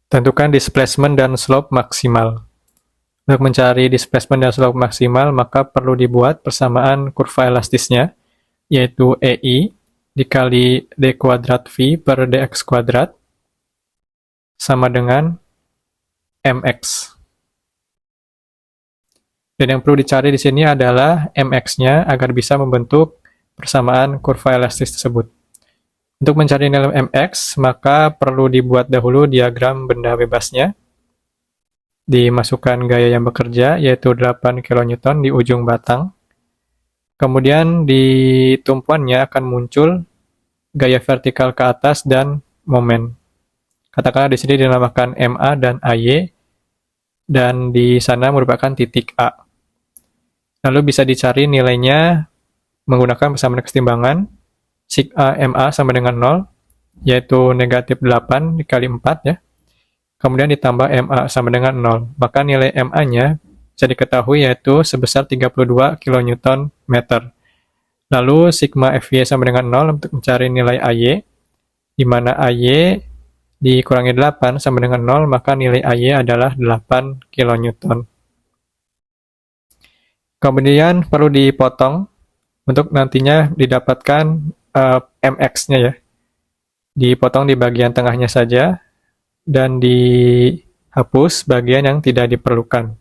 Tentukan displacement dan slope maksimal. Untuk mencari displacement dan slope maksimal, maka perlu dibuat persamaan kurva elastisnya, yaitu EI dikali d kuadrat V per dx kuadrat sama dengan mx. Dan yang perlu dicari di sini adalah mx-nya agar bisa membentuk persamaan kurva elastis tersebut. Untuk mencari nilai mx, maka perlu dibuat dahulu diagram benda bebasnya. Dimasukkan gaya yang bekerja, yaitu 8 kN di ujung batang. Kemudian di tumpuannya akan muncul gaya vertikal ke atas dan momen. Katakanlah di sini dinamakan MA dan AY, dan di sana merupakan titik A. Lalu bisa dicari nilainya menggunakan persamaan kesetimbangan. Sigma MA sama dengan 0, yaitu negatif 8 dikali 4 ya. Kemudian ditambah MA sama dengan 0. Maka nilai MA-nya bisa diketahui yaitu sebesar 32 kN meter. Lalu sigma FY sama dengan 0 untuk mencari nilai AY, di mana AY dikurangi 8 sama dengan 0, maka nilai AY adalah 8 kN. Kemudian perlu dipotong untuk nantinya didapatkan mx-nya ya. Dipotong di bagian tengahnya saja dan dihapus bagian yang tidak diperlukan.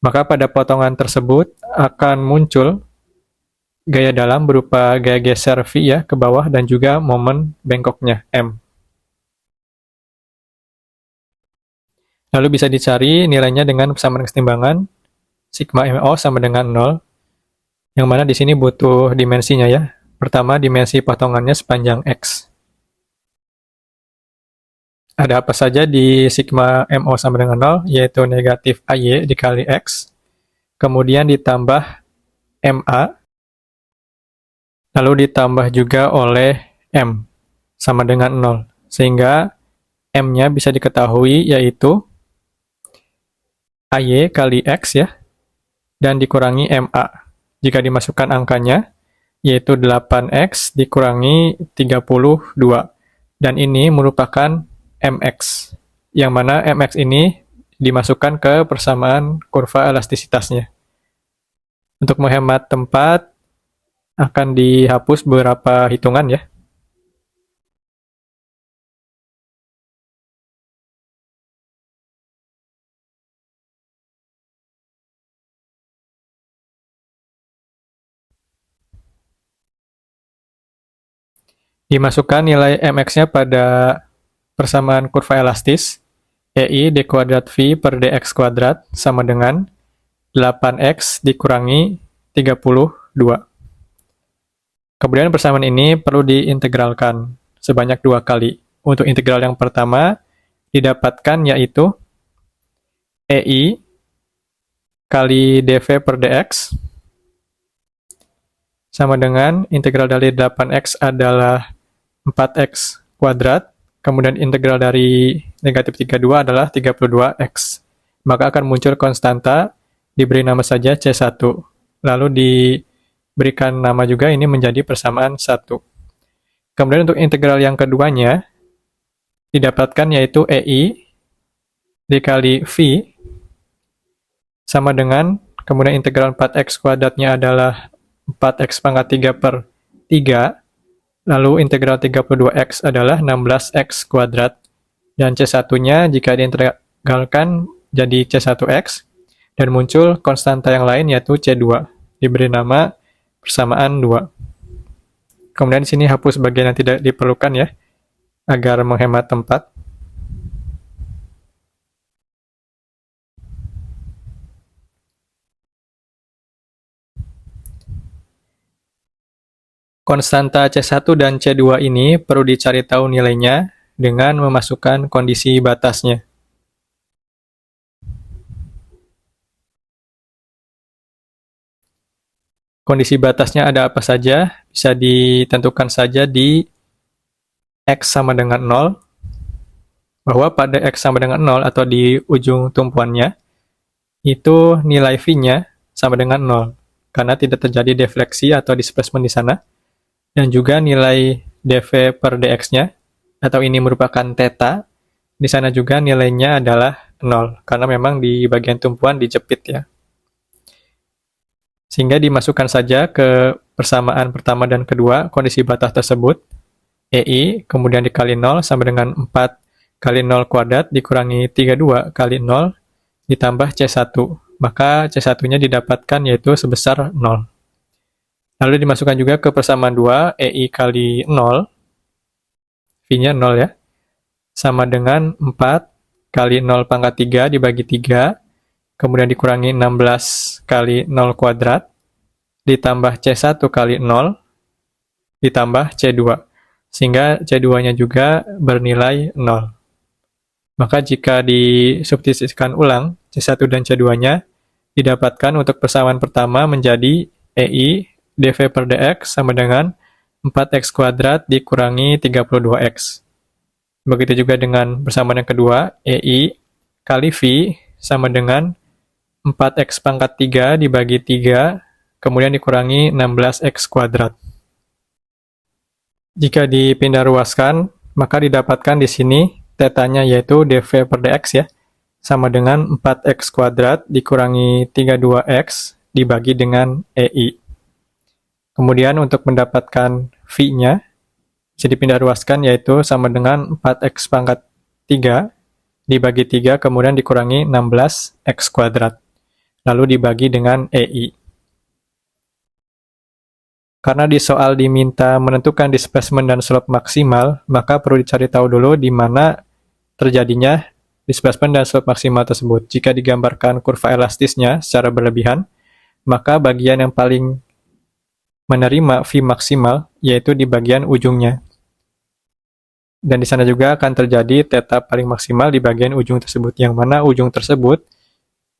Maka pada potongan tersebut akan muncul gaya dalam berupa gaya geser V ya ke bawah dan juga momen bengkoknya M. Lalu bisa dicari nilainya dengan persamaan kesetimbangan sigma MO sama dengan 0, yang mana di sini butuh dimensinya ya. Pertama, dimensi potongannya sepanjang X. Ada apa saja di sigma MO sama dengan 0, yaitu negatif AY dikali X, kemudian ditambah MA, lalu ditambah juga oleh M, sama dengan 0. Sehingga M-nya bisa diketahui yaitu AY kali X ya, dan dikurangi MA. Jika dimasukkan angkanya, yaitu 8X dikurangi 32. Dan ini merupakan MX, yang mana MX ini dimasukkan ke persamaan kurva elastisitasnya. Untuk menghemat tempat, akan dihapus beberapa hitungan ya. Dimasukkan nilai mx-nya pada persamaan kurva elastis, EI d kuadrat V per dx kuadrat sama dengan 8x dikurangi 32. Kemudian persamaan ini perlu diintegralkan sebanyak 2 kali. Untuk integral yang pertama didapatkan yaitu EI kali dv per dx sama dengan integral dari 8x adalah 4x kuadrat, kemudian integral dari negatif 32 adalah 32x. Maka akan muncul konstanta, diberi nama saja C1. Lalu diberikan nama juga ini menjadi persamaan 1. Kemudian untuk integral yang keduanya, didapatkan yaitu EI dikali V sama dengan, kemudian integral 4x kuadratnya adalah 4x pangkat 3 per 3, lalu integral 32x adalah 16x kuadrat, dan C1-nya jika diintegralkan jadi C1x, dan muncul konstanta yang lain yaitu C2, diberi nama persamaan 2. Kemudian di sini hapus bagian yang tidak diperlukan ya, agar menghemat tempat. Konstanta C1 dan C2 ini perlu dicari tahu nilainya dengan memasukkan kondisi batasnya. Kondisi batasnya ada apa saja? Bisa ditentukan saja di X sama dengan 0, bahwa pada X sama dengan 0 atau di ujung tumpuannya, itu nilai V-nya sama dengan 0, karena tidak terjadi defleksi atau displacement di sana. Dan juga nilai dv per dx-nya, atau ini merupakan theta, Di sana juga nilainya adalah 0, karena memang di bagian tumpuan dijepit ya. Sehingga dimasukkan saja ke persamaan pertama dan kedua kondisi batas tersebut, EI kemudian dikali 0 sama dengan 4 kali 0 kuadrat dikurangi 32 kali 0 ditambah C1. Maka C1-nya didapatkan yaitu sebesar 0. Lalu dimasukkan juga ke persamaan 2, EI kali 0, V-nya 0 ya, sama dengan 4 kali 0 pangkat 3 dibagi 3, kemudian dikurangi 16 kali 0 kuadrat, ditambah C1 kali 0, ditambah C2. Sehingga C2-nya juga bernilai 0. Maka jika disubstitusikan ulang, C1 dan C2-nya didapatkan untuk persamaan pertama menjadi EI dV per dx sama dengan 4x kuadrat dikurangi 32x. Begitu juga dengan persamaan yang kedua, EI kali V sama dengan 4x pangkat 3 dibagi 3, kemudian dikurangi 16x kuadrat. Jika dipindah ruaskan, maka didapatkan di sini tetanya yaitu dV per dx ya, sama dengan 4x kuadrat dikurangi 32x dibagi dengan EI. Kemudian untuk mendapatkan V-nya, bisa dipindah ruaskan yaitu sama dengan 4x pangkat 3 dibagi 3 kemudian dikurangi 16x kuadrat. Lalu dibagi dengan EI. Karena di soal diminta menentukan displacement dan slope maksimal, maka perlu dicari tahu dulu di mana terjadinya displacement dan slope maksimal tersebut. Jika digambarkan kurva elastisnya secara berlebihan, maka bagian yang paling menerima V maksimal yaitu di bagian ujungnya. Dan di sana juga akan terjadi theta paling maksimal di bagian ujung tersebut, yang mana ujung tersebut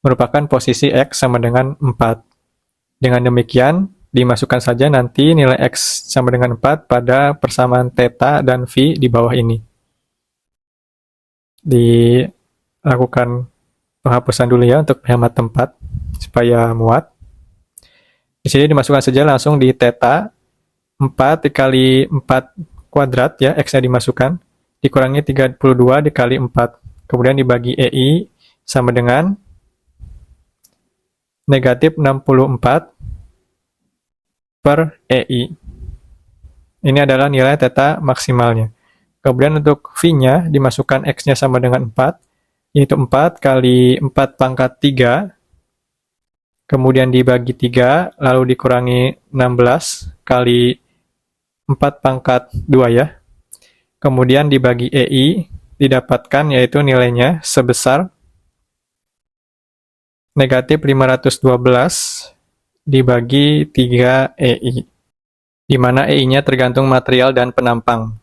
merupakan posisi X sama dengan 4. Dengan demikian, dimasukkan saja nanti nilai X sama dengan 4 pada persamaan theta dan V di bawah ini. Dilakukan penghapusan dulu ya untuk hemat tempat, supaya muat. Di sini dimasukkan saja langsung di theta, 4 dikali 4 kuadrat ya, X-nya dimasukkan, dikurangi 32 dikali 4. Kemudian dibagi EI sama dengan negatif 64 per EI. Ini adalah nilai theta maksimalnya. Kemudian untuk V-nya dimasukkan X-nya sama dengan 4, yaitu 4 kali 4 pangkat 3, kemudian dibagi 3, lalu dikurangi 16 kali 4 pangkat 2 ya. Kemudian dibagi EI, didapatkan yaitu nilainya sebesar negatif 512 dibagi 3 EI, di mana EI-nya tergantung material dan penampang.